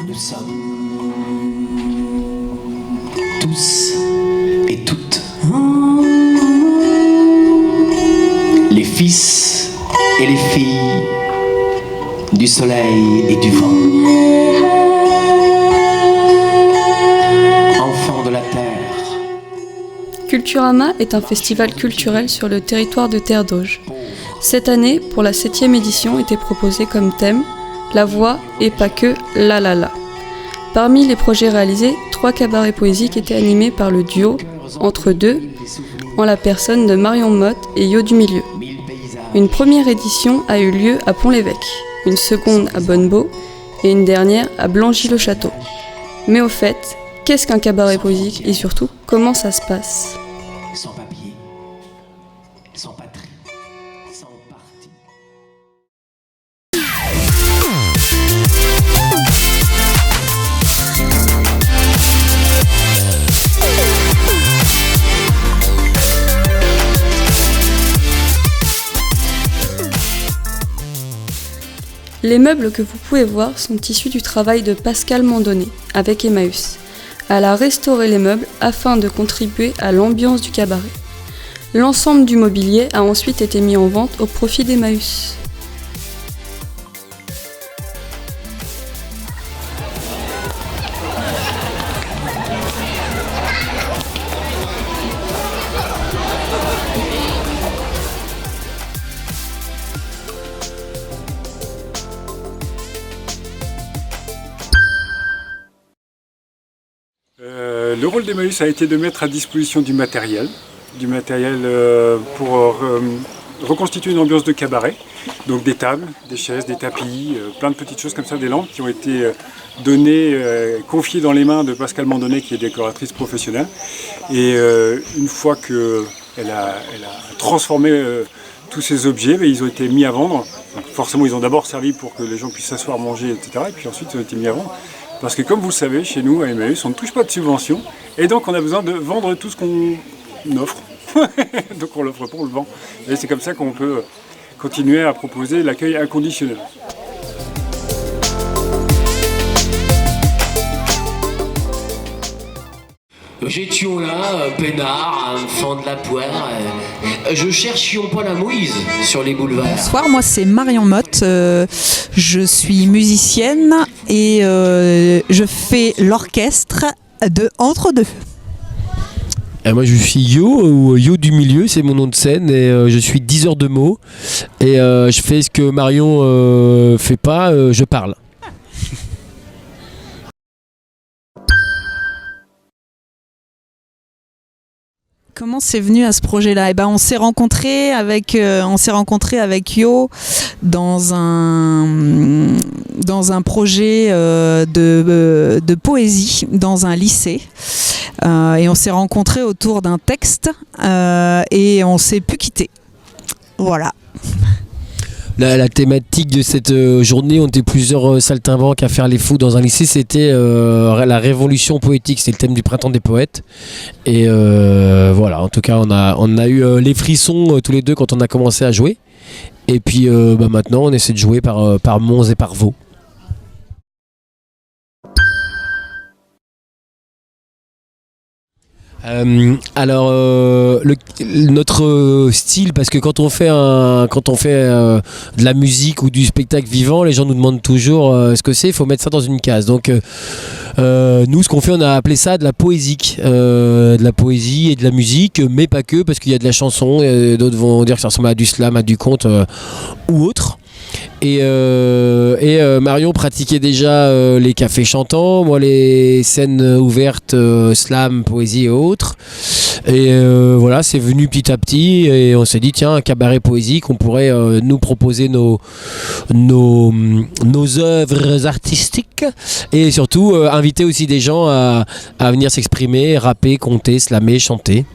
Nous sommes tous et toutes les fils et les filles du soleil et du vent, enfants de la terre. Culturama est un festival culturel sur le territoire de Terre d'Auge. Cette année, pour la 7e édition, était proposé comme thème la voix et pas que la la la. Parmi les projets réalisés, 3 cabarets poésiques étaient animés par le duo Entre deux, en la personne de Marion Motte et Yo du Milieu. Une première édition a eu lieu à Pont-l'Évêque, une seconde à Bonnebeau et une dernière à Blangy-le-Château. Mais au fait, qu'est-ce qu'un cabaret poésique et surtout, comment ça se passe ? Sans papier, sans patrie, sans parti. Les meubles que vous pouvez voir sont issus du travail de Pascal Mandonnet avec Emmaüs. Elle a restauré les meubles afin de contribuer à l'ambiance du cabaret. L'ensemble du mobilier a ensuite été mis en vente au profit d'Emmaüs. Le rôle d'Emmaüs a été de mettre à disposition du matériel pour reconstituer une ambiance de cabaret. Donc des tables, des chaises, des tapis, plein de petites choses comme ça, des lampes qui ont été données, confiées dans les mains de Pascal Mandonnet qui est décoratrice professionnelle. Et une fois qu'elle a transformé tous ces objets, ils ont été mis à vendre. Donc forcément ils ont d'abord servi pour que les gens puissent s'asseoir, manger, etc. Et puis ensuite ils ont été mis à vendre. Parce que comme vous le savez, chez nous, à Emmaüs, on ne touche pas de subventions. Et donc on a besoin de vendre tout ce qu'on offre. Donc on l'offre pas, on le vend. Et c'est comme ça qu'on peut continuer à proposer l'accueil inconditionnel. Nous étions là, peinards, enfants de la poire. Je cherchions pas la mouise sur les boulevards. Bonsoir, moi c'est Marion Motte, je suis musicienne et je fais l'orchestre de Entre deux. Et moi je suis Yo, ou Yo du Milieu, c'est mon nom de scène et je suis diseur de mots et je fais ce que Marion fait pas, je parle. Comment c'est venu à ce projet-là ? On s'est rencontrés avec Yo dans un projet de poésie dans un lycée. Et on s'est rencontrés autour d'un texte et on s'est plus quittés. Voilà. La thématique de cette journée, on était plusieurs saltimbanques à faire les fous dans un lycée, c'était la révolution poétique, c'était le thème du printemps des poètes. Et voilà, en tout cas on a eu les frissons tous les deux quand on a commencé à jouer. Et puis maintenant on essaie de jouer par Mons et par Vaux. Notre style, parce que quand on fait de la musique ou du spectacle vivant, les gens nous demandent toujours ce que c'est, il faut mettre ça dans une case. Donc nous, ce qu'on fait, on a appelé ça de la poésique, de la poésie et de la musique, mais pas que, parce qu'il y a de la chanson, et d'autres vont dire que ça ressemble à du slam, à du conte ou autre. Et Marion pratiquait déjà les cafés chantants, moi les scènes ouvertes, slam, poésie et autres. Et voilà, c'est venu petit à petit et on s'est dit tiens, un cabaret poésique, on pourrait nous proposer nos œuvres artistiques et surtout inviter aussi des gens à venir s'exprimer, rapper, conter, slammer, chanter.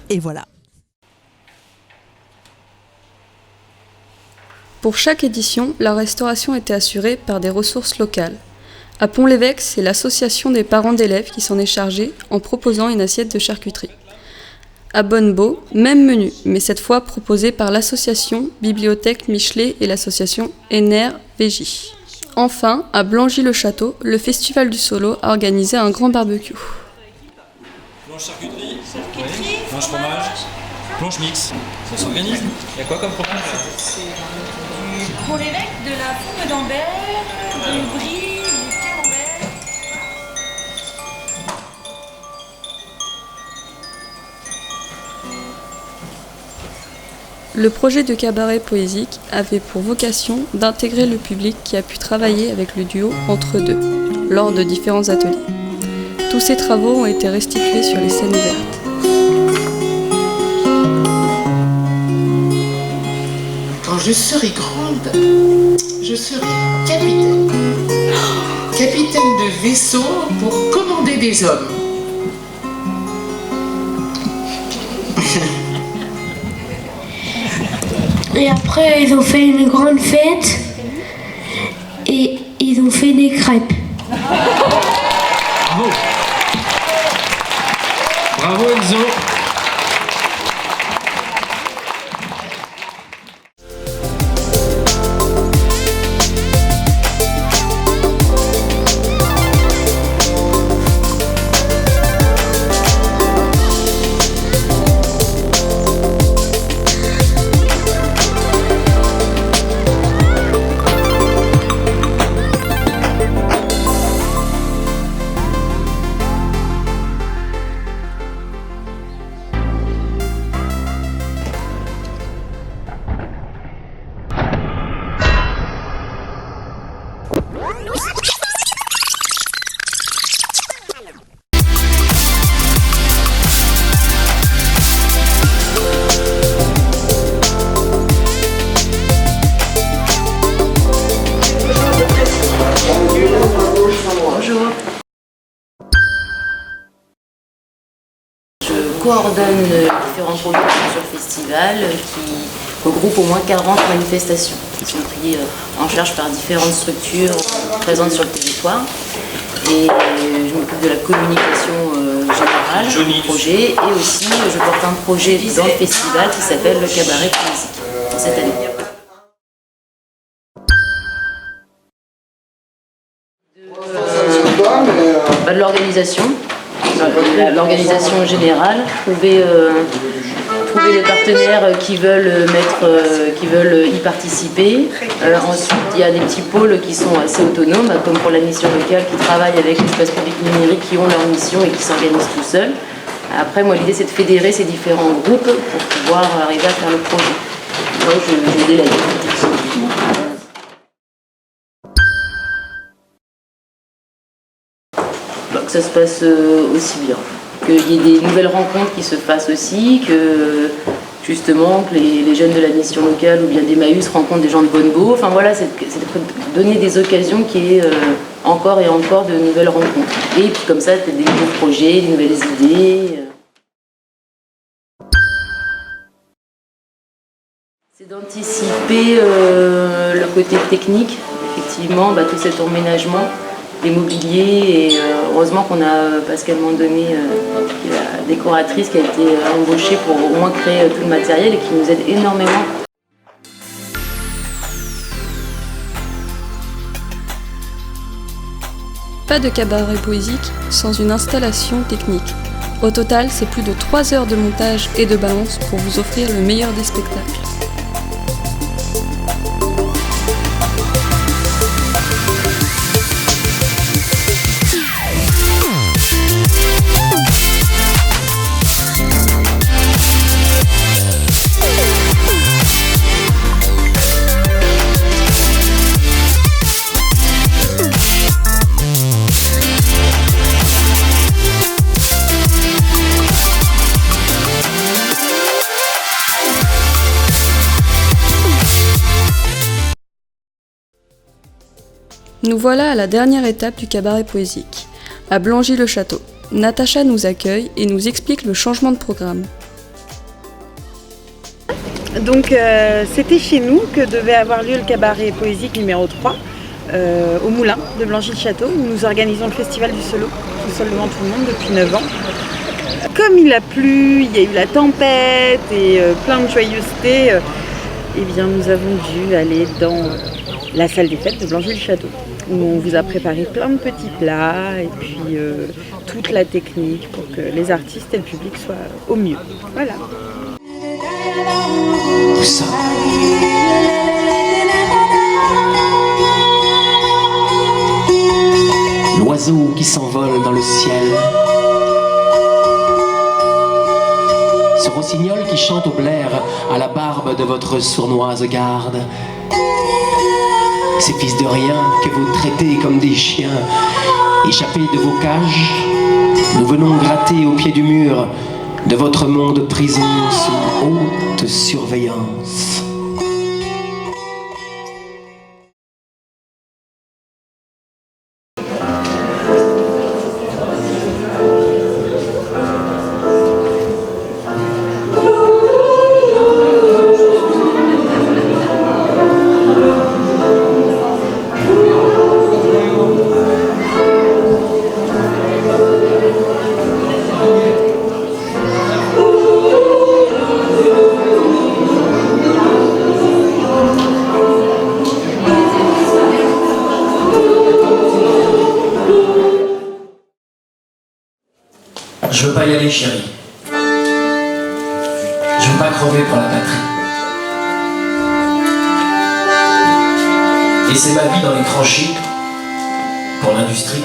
Et voilà. Pour chaque édition, la restauration était assurée par des ressources locales. À Pont-l'Évêque, c'est l'association des parents d'élèves qui s'en est chargée en proposant une assiette de charcuterie. À Bonnebeau, même menu, mais cette fois proposé par l'association Bibliothèque Michelet et l'association NRVJ. Enfin, à Blangy-le-Château, le Festival du Solo a organisé un grand barbecue. Planche charcuterie, planche fromage, planche mix. Ça s'organise. Il y a quoi comme fromage? Pour l'évêque, de la fourme d'Ambert, du brie, du camembert. Le projet de cabaret poésique avait pour vocation d'intégrer le public qui a pu travailler avec le duo Entre deux, lors de différents ateliers. Tous ces travaux ont été restitués sur les scènes ouvertes. Quand je serai grande, je serai capitaine. Capitaine de vaisseau pour commander des hommes. Et après, ils ont fait une grande fête et ils ont fait des crêpes. Bravo. Bravo Enzo. Coordonne différents productions sur le festival qui regroupent au moins 40 manifestations qui sont prises en charge par différentes structures présentes sur le territoire. Et je m'occupe de la communication générale du projet et aussi je porte un projet dans le festival qui s'appelle le cabaret poésique pour cette année. De l'organisation. L'organisation générale, trouver les partenaires qui veulent y participer. Ensuite, il y a des petits pôles qui sont assez autonomes, comme pour la mission locale, qui travaillent avec l'espace public numérique, qui ont leur mission et qui s'organisent tout seuls. Après, moi, l'idée, c'est de fédérer ces différents groupes pour pouvoir arriver à faire le projet. Moi, je délègue. Que ça se passe aussi bien, qu'il y ait des nouvelles rencontres qui se fassent aussi, que justement que les jeunes de la mission locale ou bien d'Emmaüs rencontrent des gens de Bonnebeau. Enfin voilà, c'est de donner des occasions qui est encore et encore de nouvelles rencontres. Et puis comme ça, des nouveaux projets, des nouvelles idées. C'est d'anticiper le côté technique, effectivement, tout cet emménagement. Les mobiliers et heureusement qu'on a Pascal Mandonné, qui est la décoratrice, qui a été embauchée pour au moins créer tout le matériel et qui nous aide énormément. Pas de cabaret poésique sans une installation technique. Au total, c'est plus de 3 heures de montage et de balance pour vous offrir le meilleur des spectacles. Nous voilà à la dernière étape du cabaret poésique, à Blangy-le-Château. Natacha nous accueille et nous explique le changement de programme. Donc c'était chez nous que devait avoir lieu le cabaret poésique numéro 3 au Moulin de Blangy-le-Château où nous organisons le festival du solo, tout seul devant tout le monde depuis 9 ans. Comme il a plu, il y a eu la tempête et plein de joyeuseté, eh bien nous avons dû aller dans la salle des fêtes de Blangy-le-Château, où on vous a préparé plein de petits plats et puis toute la technique pour que les artistes et le public soient au mieux. Voilà. Ça. L'oiseau qui s'envole dans le ciel. Ce rossignol qui chante au blaire à la barbe de votre sournoise garde. Ces fils de rien que vous traitez comme des chiens, échappés de vos cages, nous venons gratter au pied du mur de votre monde prison sous haute surveillance. Je veux pas y aller, chérie. Je veux pas crever pour la patrie. Et c'est ma vie dans les tranchées pour l'industrie.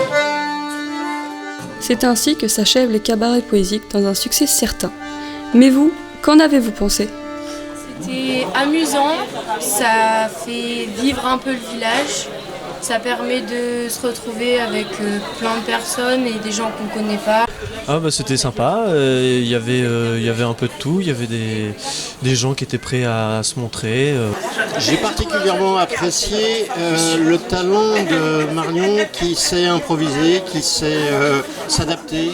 C'est ainsi que s'achèvent les cabarets poésiques dans un succès certain. Mais vous, qu'en avez-vous pensé? C'était amusant, ça fait vivre un peu le village, ça permet de se retrouver avec plein de personnes et des gens qu'on connaît pas. Ah bah c'était sympa, il y avait un peu de tout, il y avait des gens qui étaient prêts à se montrer. J'ai particulièrement apprécié le talent de Marion qui sait improviser, qui sait s'adapter.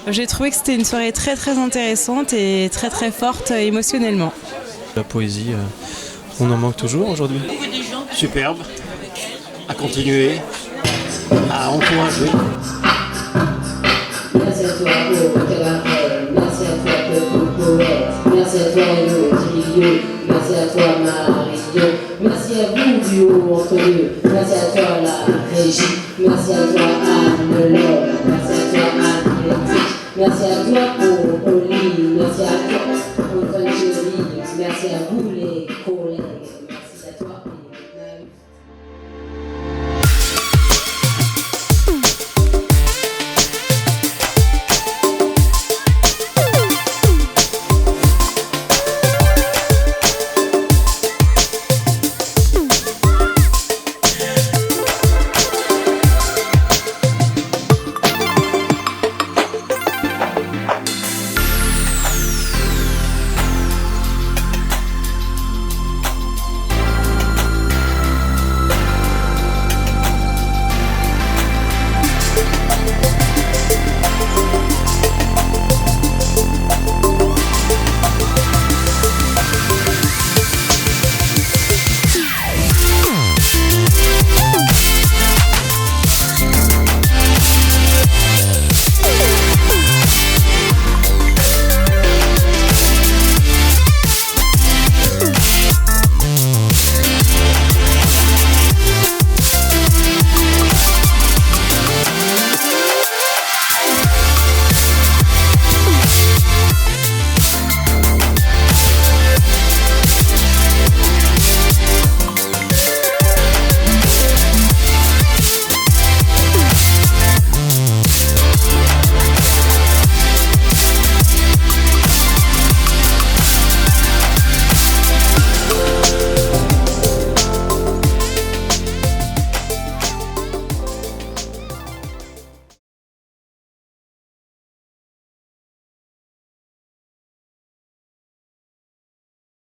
J'ai trouvé que c'était une soirée très très intéressante et très très forte émotionnellement. La poésie, on en manque toujours aujourd'hui. Superbe, à continuer, à encourager. Merci à toi, cabaret. Merci à toi, peuple poète. Merci à toi, Hello, Tilio. Merci à toi, Marie-Dio. Merci à vous, duo entre deux. Merci à toi, la régie. Merci à toi, Anne.